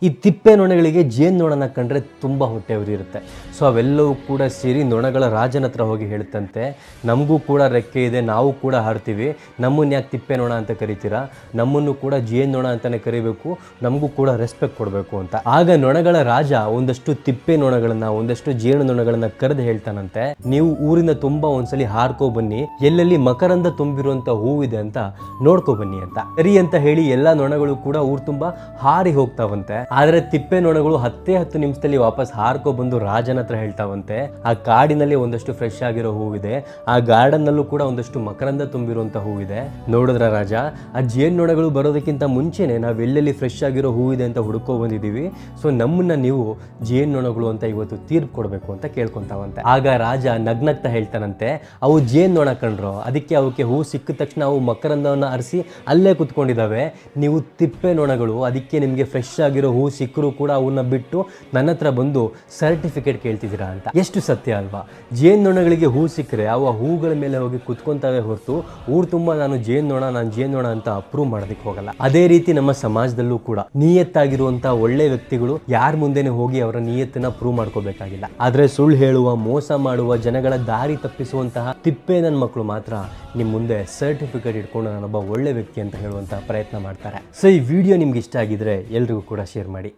ಈ ತಿಪ್ಪೆ ನೊಣಗಳಿಗೆ ಜೇನು ನೊಣನ ಕಂಡ್ರೆ ತುಂಬ ಹೊಟ್ಟೆ ಉರಿ ಇರುತ್ತೆ. ಸೊ ಅವೆಲ್ಲವೂ ಕೂಡ ಸೇರಿ ನೊಣಗಳ ರಾಜನ ಹತ್ರ ಹೋಗಿ ಹೇಳುತ್ತಂತೆ, ನಮಗೂ ಕೂಡ ರೆಕ್ಕೆ ಇದೆ, ನಾವು ಕೂಡ ಹಾರ್ತೀವಿ, ನಮ್ಮನ್ನು ಯಾಕೆ ತಿಪ್ಪೆ ನೊಣ ಅಂತ ಕರಿತೀರಾ, ನಮ್ಮನ್ನು ಕೂಡ ಜೇನು ನೊಣ ಅಂತಲೇ ಕರಿಬೇಕು, ನಮಗೂ ಕೂಡ ರೆಸ್ಪೆಕ್ಟ್ ಕೊಡಬೇಕು ಅಂತ. ಆಗ ನೊಣಗಳ ರಾಜ ಒಂದಷ್ಟು ತಿಪ್ಪೆ ನೊಣಗಳನ್ನ, ಒಂದಷ್ಟು ಜೇನು ನೊಣಗಳನ್ನ ಕರೆದು ಹೇಳ್ತಾನಂತೆ, ನೀವು ಊರಿನ ತುಂಬ ಒಂದ್ಸಲಿ ಹಾರ್ಕೊ ಬನ್ನಿ, ಎಲ್ಲೆಲ್ಲಿ ಮಕರಂದ ತುಂಬಿರುವಂತ ಹೂವಿದೆ ಅಂತ ನೋಡ್ಕೊ ಬನ್ನಿ ಅಂತ. ಸರಿ ಅಂತ ಹೇಳಿ ಎಲ್ಲಾ ನೊಣಗಳು ಕೂಡ ಊರು ತುಂಬಾ ಹಾರಿ ಹೋಗ್ತಾವಂತೆ. ಆದ್ರೆ ತಿಪ್ಪೆ ನೊಣಗಳು 10 ನಿಮಿಷದಲ್ಲಿ ವಾಪಸ್ ಹಾರ್ಕೊ ಬಂದು ರಾಜನ ಹತ್ರ ಹೇಳ್ತಾವಂತೆ, ಆ ಕಾಡಿನಲ್ಲಿ ಒಂದಷ್ಟು ಫ್ರೆಶ್ ಆಗಿರೋ ಹೂವಿದೆ, ಆ ಗಾರ್ಡನ್ ನಲ್ಲೂ ಕೂಡ ಒಂದಷ್ಟು ಮಕರಂದ ತುಂಬಿರುವಂತ ಹೂವಿದೆ, ನೋಡಿದ್ರ ರಾಜ, ಆ ಜೇನು ನೊಣಗಳು ಬರೋದಕ್ಕಿಂತ ಮುಂಚೆನೆ ನಾವು ಎಲ್ಲೆಲ್ಲಿ ಫ್ರೆಶ್ ಆಗಿರೋ ಹೂವಿದೆ ಅಂತ ಹುಡ್ಕೊ ಬಂದಿದ್ದೀವಿ, ಸೊ ನಮ್ಮನ್ನ ನೀವು ಜೇನು ನೊಣಗಳು ಅಂತ ಇವತ್ತು ತೀರ್ಪು ಕೊಡಬೇಕು ಅಂತ ಕೇಳ್ಕೊಂತಾವಂತೆ. ಆಗ ರಾಜ ನಗ್ನಗ್ತಾ ಹೇಳ್ತಾನಂತೆ, ಅವು ಜೇನು ನೊಣ ಕಂಡ್ರೋ, ಅದಕ್ಕೆ ಅವಕ್ಕೆ ಹೂ ಸಿಕ್ಕಿದ ತಕ್ಷಣ ಅವು ಮಕರಂದವನ್ನು ಅರಿಸಿ ಅಲ್ಲೇ ಕುತ್ಕೊಂಡಿದ್ದಾವೆ, ನೀವು ತಿಪ್ಪೆ ನೊಣಗಳು, ಅದಕ್ಕೆ ನಿಮಗೆ ಫ್ರೆಶ್ ಆಗಿರೋ ಹೂ ಸಿಕ್ಕರೂ ಕೂಡ ಅವನ್ನ ಬಿಟ್ಟು ನನ್ನ ಹತ್ರ ಬಂದು ಸರ್ಟಿಫಿಕೇಟ್ ಕೇಳ್ತಿದ್ದೀರಾ ಅಂತ. ಎಷ್ಟು ಸತ್ಯ ಅಲ್ವಾ? ಜೇನು ನೊಣಗಳಿಗೆ ಹೂ ಸಿಕ್ಕರೆ ಅವು ಹೂಗಳ ಮೇಲೆ ಹೋಗಿ ಕುತ್ಕೊಂತಾವೆ ಹೊರತು ಊರು ತುಂಬ ನಾನು ಜೇನು ನೊಣ ಅಂತ ಅಪ್ರೂವ್ ಮಾಡೋದಕ್ಕೆ ಹೋಗಲ್ಲ. ಅದೇ ರೀತಿ ನಮ್ಮ ಸಮಾಜದಲ್ಲೂ ಕೂಡ ನಿಯತ್ತಾಗಿರುವಂತಹ ಒಳ್ಳೆ ವ್ಯಕ್ತಿಗಳು ಯಾರ ಮುಂದೆನೆ ಹೋಗಿ ಅವರ ನಿಯತ್ತನ್ನ ಪ್ರೂವ್ ಮಾಡ್ಕೋಬೇಕಾಗಿಲ್ಲ. ಆದ್ರೆ ಸುಳ್ಳು ಹೇಳುವ, ಮೋಸ ಮಾಡುವ, ಜನಗಳ ದಾರಿ ತಪ್ಪಿಸುವಂತಹ ತಿಪ್ಪೆ ನನ್ನ ಮಕ್ಕಳು ಮಾತ್ರ ನಿಮ್ಮ ಮುಂದೆ ಸರ್ಟಿಫಿಕೇಟ್ ಇಟ್ಕೊಂಡು ನಾನೊಬ್ಬ ಒಳ್ಳೆ ವ್ಯಕ್ತಿ ಅಂತ ಹೇಳುವಂತಹ ಪ್ರಯತ್ನ ಮಾಡ್ತಾರೆ. ಸೊ ಈ ವಿಡಿಯೋ ನಿಮ್ಗೆ ಇಷ್ಟ ಆಗಿದ್ರೆ ಎಲ್ರಿಗೂ ಕೂಡ ಶೇರ್ ಮಾಡಿ.